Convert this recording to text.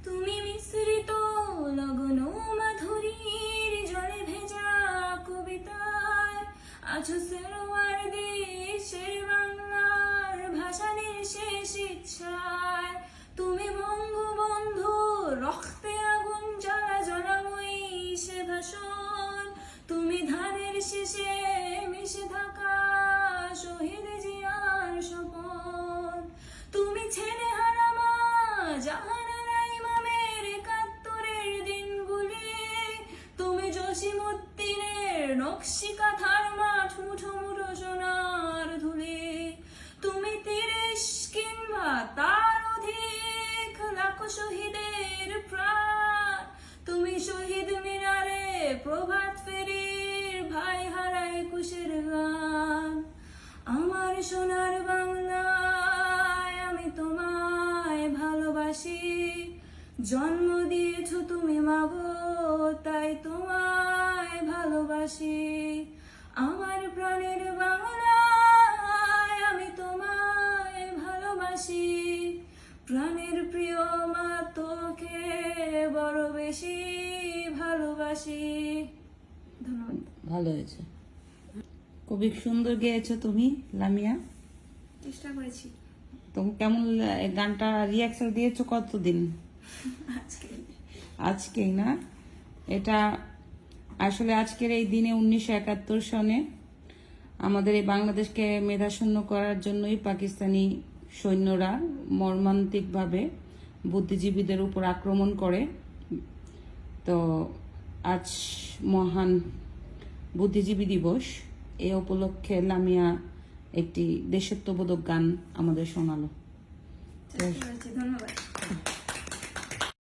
তুমি মিশ্রিত লগন মাধুরীর জলে ভেজা কবিতায় আছো সেরোয়ার দেশের বাংলার ভাষানের শেষ ইচ্ছায়। তুমি বঙ্গবন্ধু রক্তে আগুন জ্বালা জ্বলাময়ী সে ভাষণ, তুমি ধানের শেষে মিশে থাকা শহীদ জিয়ার স্বপন। তুমি ছেলে হারামা জাহানারা ইমামের ৭১-এর দিনগুলি, তুমি জসিমউদ্দিনের নকশি কাঁথার মাঠ মুঠো মুঠো সোনার ধুলি। তুমি ৩০ কিংবা তার অধিক লাখো শহীদের প্রাণ, তুমি শহীদ মিনারে প্রভাত ফেরির ভাই হারা ২১-এর গান। আমার সোনার বাংলায় আমি তোমায় ভালোবাসি, জন্ম দিয়েছো তুমি মাগো তাই তোমায় ভালোবাসি। আমার প্রাণের বাংলায় আমি তোমায় ভালোবাসি, প্রাণের প্রিয় মা তোকে বড় বেশি ভালোবাসি। ধন্যবাদ। ভালো হয়েছে, খুবই সুন্দর গেয়েছো তুমি লামিয়া। চেষ্টা করেছি। তো কেমন গানটা রিয়াকশন দিয়েছো কতদিন? আজকে আজকেই না? এটা আসলে আজকের এই দিনে ১৯৭১ সনে আমাদের এই বাংলাদেশকে মেধাশূন্য করার জন্যই পাকিস্তানি সৈন্যরা মর্মান্তিকভাবে বুদ্ধিজীবীদের উপর আক্রমণ করে। তো আজ মহান বুদ্ধিজীবী দিবস, এ উপলক্ষে লামিয়া একটি দেশাত্মবোধক গান আমাদের শোনালো। ধন্যবাদ।